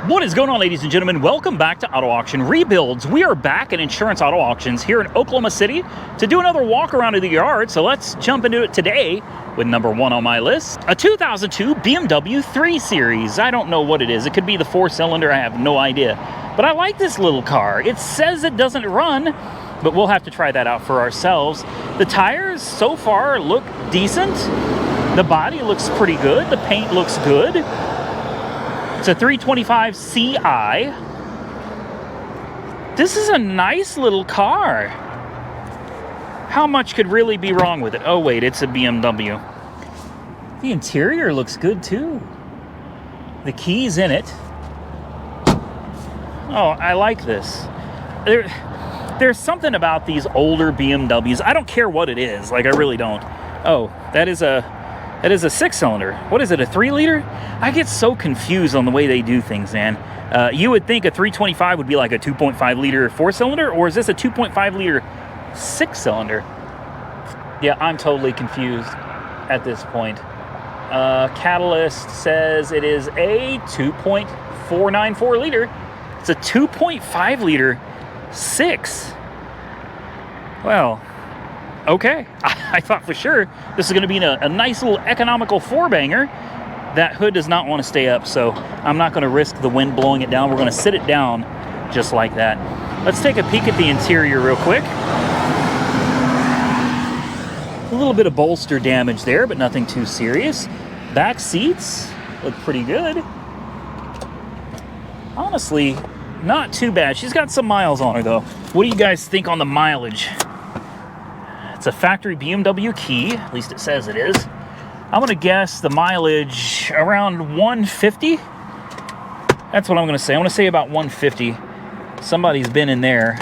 What is going on, ladies and gentlemen? Welcome back to Auto Auction Rebuilds. We are back at Insurance Auto Auctions here in Oklahoma City to do another walk around of the yard. So let's jump into it today with number one on my list, a 2002 BMW 3 Series. I don't know what it is. It could be the 4-cylinder. I have no idea. But I like this little car. It says it doesn't run, but we'll have to try that out for ourselves. The tires so far look decent. The body looks pretty good. The paint looks good. It's a 325 Ci. This is a nice little car. How much could really be wrong with it? Oh wait, it's a BMW. The interior looks good too. The key's in it. Oh, I like this. There's something about these older BMWs. I don't care what it is. Like, I really don't. Oh, that is a 6-cylinder. What is it, a 3-liter? I get so confused on the way they do things, man. You would think a 325 would be like a 2.5-liter 4-cylinder, or is this a 2.5-liter 6-cylinder? Yeah, I'm totally confused at this point. Catalyst says it is a 2.494-liter. It's a 2.5-liter 6. Well, okay. I thought for sure this is going to be a nice little economical 4-banger. That hood does not want to stay up, so I'm not going to risk the wind blowing it down. We're going to sit it down just like that. Let's take a peek at the interior real quick. A little bit of bolster damage there, but nothing too serious. Back seats look pretty good. Honestly, not too bad. She's got some miles on her, though. What do you guys think on the mileage? It's a factory BMW key, at least it says it is. I'm gonna guess the mileage around 150. That's what I'm gonna say. I'm gonna say about 150. Somebody's been in there.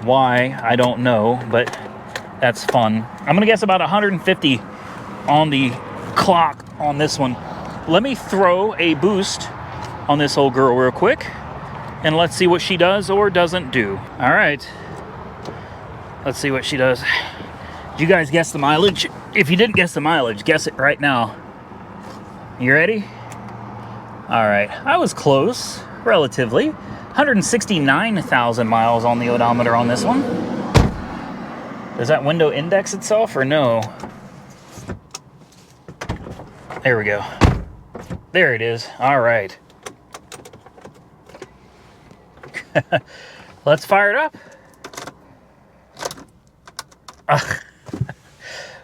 Why, I don't know, but that's fun. I'm gonna guess about 150 on the clock on this one. Let me throw a boost on this old girl real quick, and let's see what she does or doesn't do. All right. Let's see what she does. Did you guys guess the mileage? If you didn't guess the mileage, guess it right now. You ready? All right, I was close, relatively. 169,000 miles on the odometer on this one. Does that window index itself or no? There we go. There it is. All right. Let's fire it up.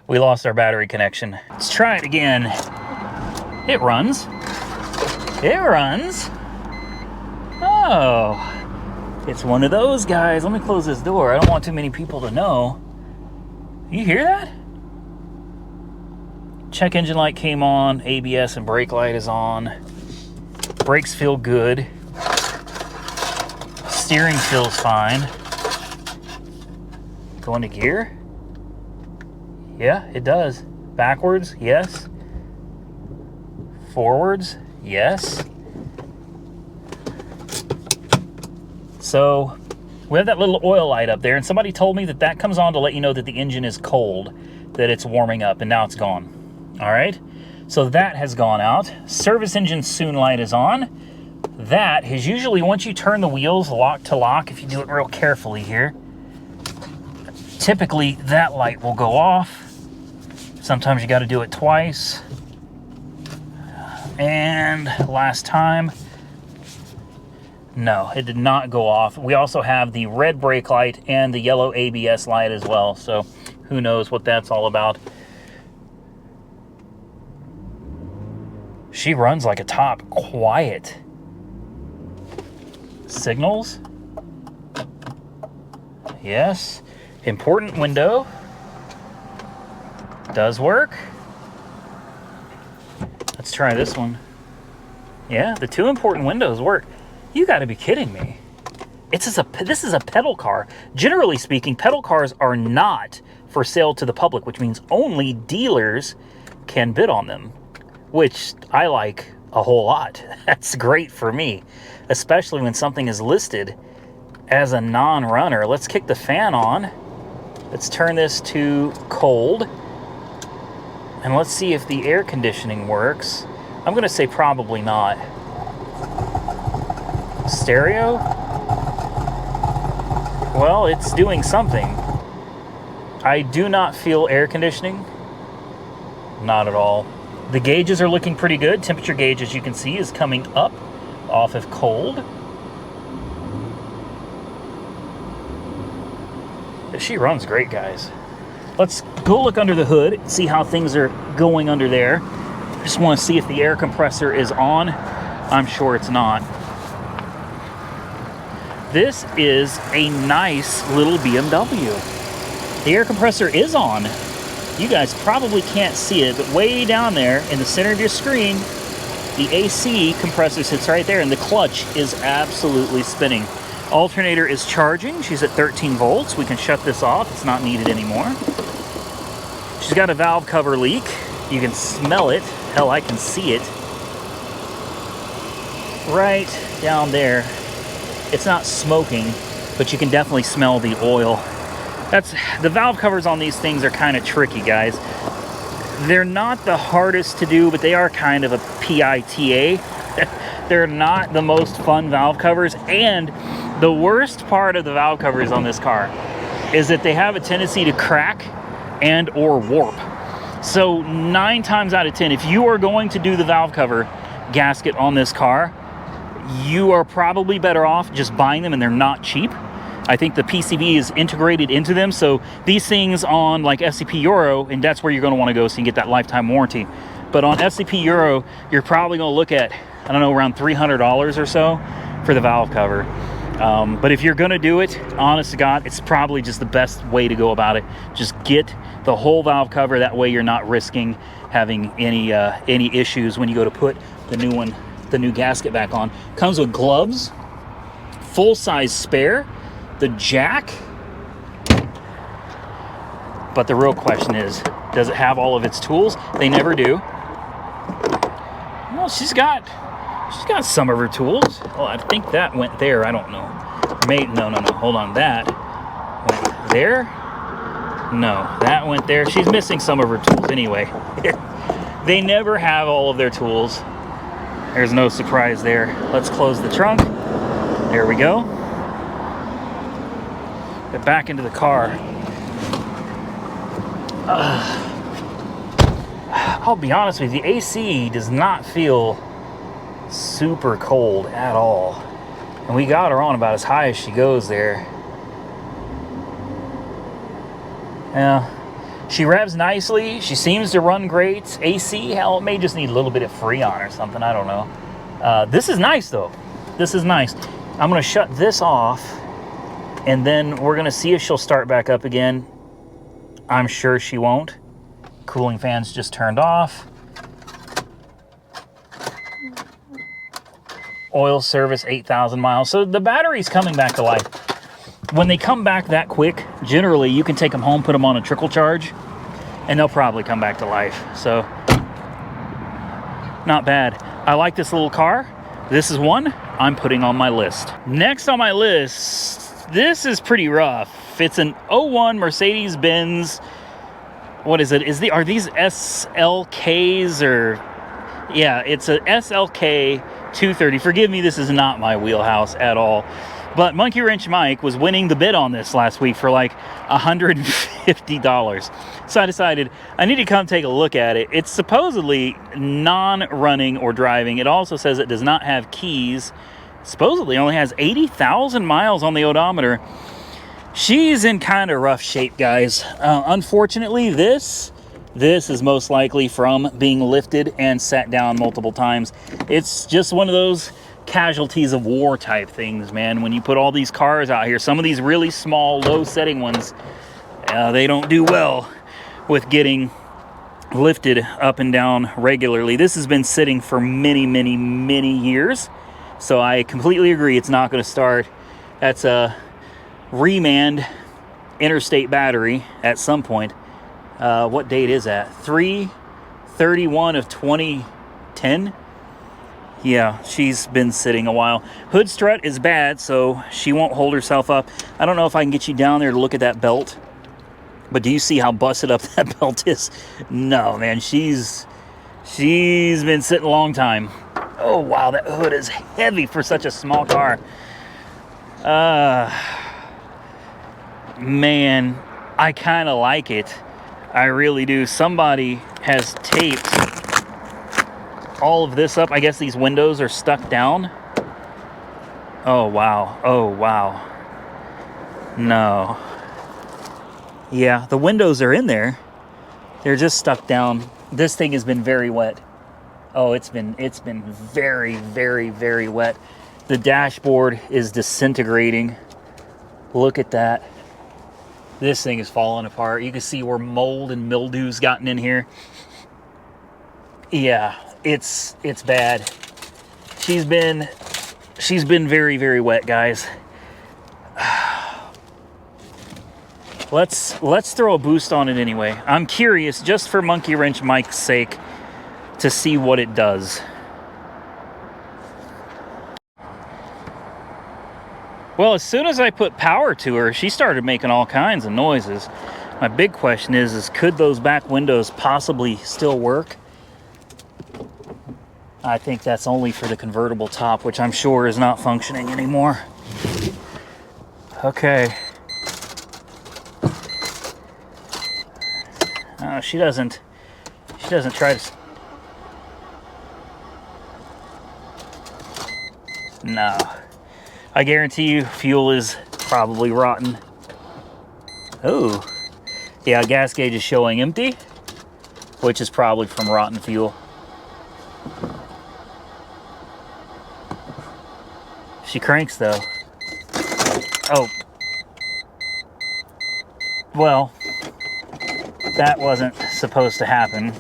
We lost our battery connection. Let's try it again. It runs. It runs. Oh, it's one of those guys. Let me close this door. I don't want too many people to know. You hear that? Check engine light came on. ABS and brake light is on. Brakes feel good. Steering feels fine. Go into gear? Yeah, it does. Backwards, yes. Forwards, yes. So we have that little oil light up there, and somebody told me that that comes on to let you know that the engine is cold, that it's warming up, and now it's gone. All right, so that has gone out. Service engine soon light is on. That is usually, once you turn the wheels lock to lock, if you do it real carefully here, typically that light will go off. Sometimes you got to do it twice. And last time, no, it did not go off. We also have the red brake light and the yellow ABS light as well. So who knows what that's all about. She runs like a top. Quiet. Signals. Yes. Important window. Does work. Let's try this one. Yeah, the two important windows work. You got to be kidding me. This is a pedal car. Generally speaking, pedal cars are not for sale to the public, which means only dealers can bid on them, which I like a whole lot. That's great for me, especially when something is listed as a non-runner. Let's kick the fan on. Let's turn this to cold. And let's see if the air conditioning works. I'm going to say probably not. Stereo? Well, it's doing something. I do not feel air conditioning. Not at all. The gauges are looking pretty good. Temperature gauge, as you can see, is coming up off of cold. She runs great, guys. Let's go look under the hood, see how things are going under there. Just want to see if the air compressor is on. I'm sure it's not. This is a nice little BMW. The air compressor is on. You guys probably can't see it, but way down there in the center of your screen, the AC compressor sits right there, and the clutch is absolutely spinning. Alternator is charging. She's at 13 volts. We can shut this off. It's not needed anymore. She's got a valve cover leak. You can smell it. Hell, I can see it. Right down there. It's not smoking, but you can definitely smell the oil. The valve covers on these things are kind of tricky, guys. They're not the hardest to do, but they are kind of a PITA. They're not the most fun valve covers, and the worst part of the valve covers on this car is that they have a tendency to crack and or warp. So 9 times out of 10, if you are going to do the valve cover gasket on this car, you are probably better off just buying them, and they're not cheap. I think the PCB is integrated into them, so these things on like SCP Euro, and that's where you're going to want to go so you can get that lifetime warranty. But on SCP Euro, you're probably going to look at, I don't know, around $300 or so for the valve cover. But if you're going to do it, honest to God, it's probably just the best way to go about it. Just get the whole valve cover. That way you're not risking having any issues when you go to put the new gasket back on. Comes with gloves, full-size spare, the jack. But the real question is, does it have all of its tools? They never do. Well, she's got some of her tools. Oh, I think that went there. I don't know. No. Hold on. That went there. No, that went there. She's missing some of her tools anyway. They never have all of their tools. There's no surprise there. Let's close the trunk. There we go. Get back into the car. I'll be honest with you, the AC does not feel super cold at all. And we got her on about as high as she goes there. Yeah, she revs nicely. She seems to run great. AC, hell, it may just need a little bit of Freon or something. I don't know. This is nice, though. This is nice. I'm going to shut this off, and then we're going to see if she'll start back up again. I'm sure she won't. Cooling fan's just turned off. Oil service 8,000 miles. So the battery's coming back to life. When they come back that quick, generally you can take them home, put them on a trickle charge, and they'll probably come back to life. So not bad. I like this little car. This is one I'm putting on my list. Next on my list, this is pretty rough. It's an 01 Mercedes-Benz. What is it? Are these SLKs or? Yeah, it's a SLK 230. Forgive me, this is not my wheelhouse at all. But Monkey Wrench Mike was winning the bid on this last week for like $150. So I decided I need to come take a look at it. It's supposedly non-running or driving. It also says it does not have keys. Supposedly only has 80,000 miles on the odometer. She's in kind of rough shape, guys. Unfortunately, this is most likely from being lifted and sat down multiple times. It's just one of those casualties of war type things, man. When you put all these cars out here, some of these really small, low setting ones, they don't do well with getting lifted up and down regularly. This has been sitting for many, many, many years. So I completely agree. It's not going to start. That's a remand interstate battery at some point. What date is that? 3/31 of 2010. Yeah, she's been sitting a while. Hood strut is bad, so she won't hold herself up. I don't know if I can get you down there to look at that belt, but do you see how busted up that belt is? No, man, she's been sitting a long time. Oh, wow, that hood is heavy for such a small car. Man, I kind of like it. I really do. Somebody has taped all of this up. I guess these windows are stuck down. Oh, wow. Oh, wow. No. Yeah, the windows are in there. They're just stuck down. This thing has been very wet. Oh, it's been very, very, very wet. The dashboard is disintegrating. Look at that. This thing is falling apart. You can see where mold and mildew's gotten in here. Yeah, it's bad. She's been very, very wet, guys. Let's throw a boost on it anyway. I'm curious, just for Monkey Wrench Mike's sake, to see what it does. Well, as soon as I put power to her, she started making all kinds of noises. My big question is could those back windows possibly still work? I think that's only for the convertible top, which I'm sure is not functioning anymore. Okay. She doesn't try to... No. I guarantee you fuel is probably rotten. Oh. Yeah, gas gauge is showing empty, which is probably from rotten fuel. She cranks though. Oh. Well, that wasn't supposed to happen.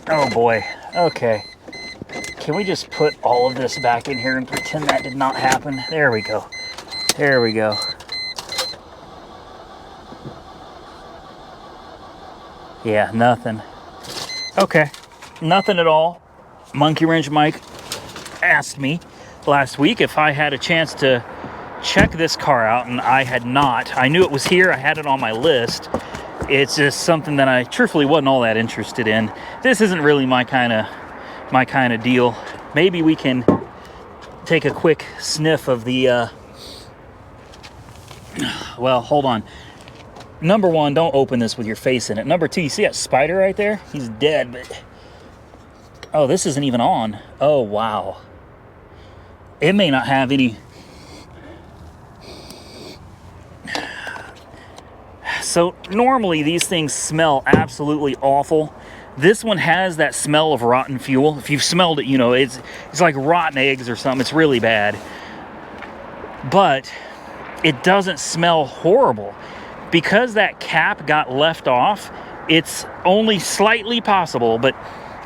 Oh boy. Okay. Can we just put all of this back in here and pretend that did not happen? There we go. There we go. Yeah, nothing. Okay, nothing at all. Monkey Wrench Mike asked me last week if I had a chance to check this car out, and I had not. I knew it was here. I had it on my list. It's just something that I truthfully wasn't all that interested in. This isn't really my kind of deal. Maybe we can take a quick sniff of the well, hold on. Number one, don't open this with your face in it. Number two, you see that spider right there? He's dead, but oh, this isn't even on. Oh, wow. It may not have any. So normally these things smell absolutely awful. This one has that smell of rotten fuel. If you've smelled it, you know, it's like rotten eggs or something. It's really bad. But it doesn't smell horrible. Because that cap got left off, it's only slightly possible, but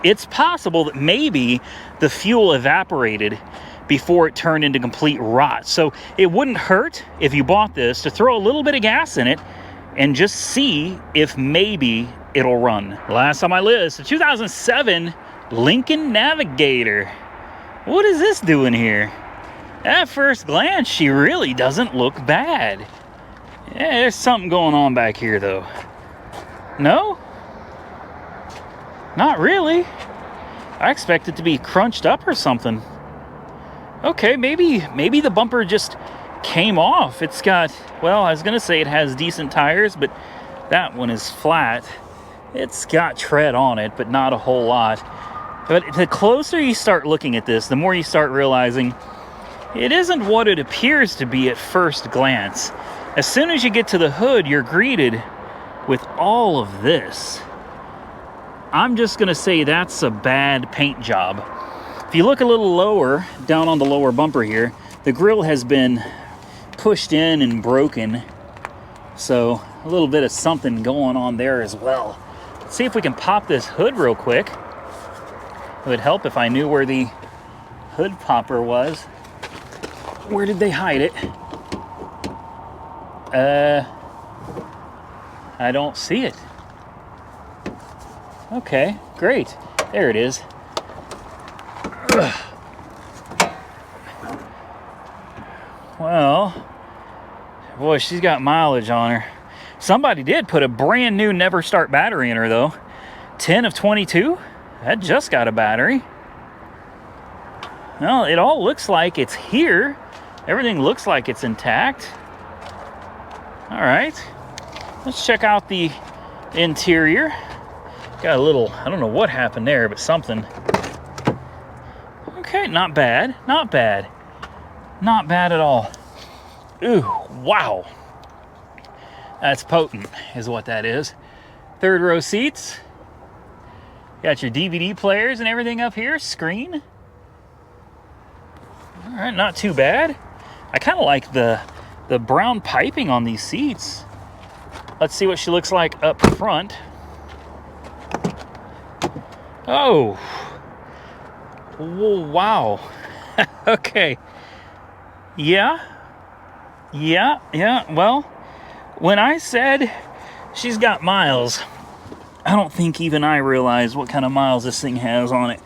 it's possible that maybe the fuel evaporated before it turned into complete rot. So it wouldn't hurt if you bought this to throw a little bit of gas in it and just see if maybe it'll run. Last on my list, a 2007 Lincoln Navigator. What is this doing here? At first glance, she really doesn't look bad. Yeah, there's something going on back here, though. No? Not really. I expect it to be crunched up or something. Okay, maybe the bumper just came off. It's got, well, I was gonna say it has decent tires, but that one is flat. It's got tread on it, but not a whole lot. But the closer you start looking at this, the more you start realizing it isn't what it appears to be at first glance. As soon as you get to the hood, you're greeted with all of this. I'm just gonna say that's a bad paint job. If you look a little lower, down on the lower bumper here, the grille has been pushed in and broken. So a little bit of something going on there as well. Let's see if we can pop this hood real quick. It would help if I knew where the hood popper was. Where did they hide it? I don't see it. Okay, great. There it is. Ugh. Well, boy, she's got mileage on her. Somebody did put a brand new Never Start battery in her, though. 10 of 22? That just got a battery. Well, it all looks like it's here. Everything looks like it's intact. All right, let's check out the interior. Got a little, I don't know what happened there, but something. Okay, not bad, not bad. Not bad at all. Ooh, wow. That's potent, is what that is. Third row seats. Got your DVD players and everything up here, screen. All right, not too bad. I kind of like the brown piping on these seats. Let's see what she looks like up front. Oh. Whoa, wow. Okay. Yeah. Well, when I said she's got miles, I don't think even I realized what kind of miles this thing has on it.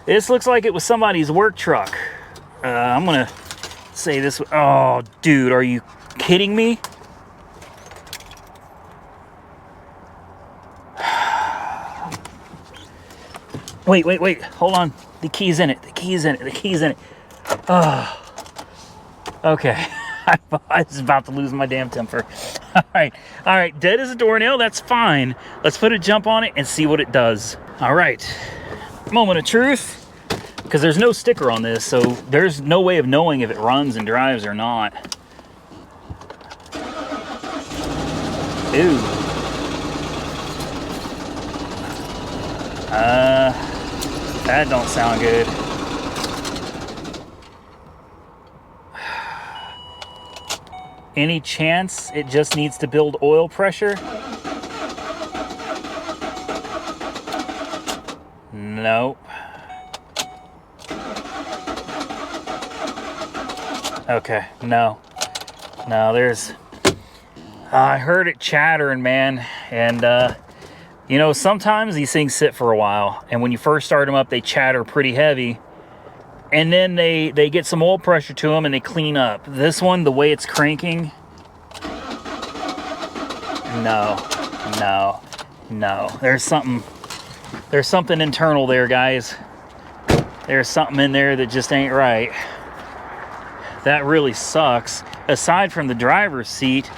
This looks like it was somebody's work truck. I'm gonna say this. Oh, dude, are you kidding me? Wait. Hold on. The key's in it. The key's in it. Oh. Okay. I was about to lose my damn temper. All right. Dead as a doornail. That's fine. Let's put a jump on it and see what it does. All right. Moment of truth. Because there's no sticker on this, so there's no way of knowing if it runs and drives or not. Ooh. That don't sound good. Any chance it just needs to build oil pressure? Nope. Okay, no, there's, I heard it chattering, man, and, you know, sometimes these things sit for a while, and when you first start them up, they chatter pretty heavy, and then they get some oil pressure to them, and they clean up. This one, the way it's cranking, no, there's something internal there, guys. There's something in there that just ain't right. That really sucks. Aside from the driver's seat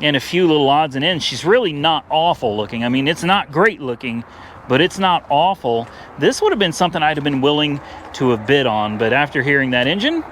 and a few little odds and ends, she's really not awful looking. I mean, it's not great looking, but it's not awful. This would have been something I'd have been willing to have bid on, but after hearing that engine,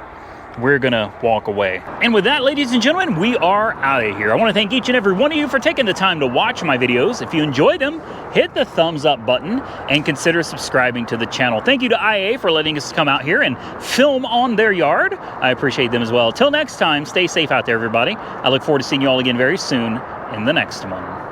we're gonna walk away. And with that, ladies and gentlemen, we are out of here. I want to thank each and every one of you for taking the time to watch my videos. If you enjoyed them, hit the thumbs up button and consider subscribing to the channel. Thank you to IAA for letting us come out here and film on their yard. I appreciate them as well. Till next time, stay safe out there, everybody. I look forward to seeing you all again very soon in the next one.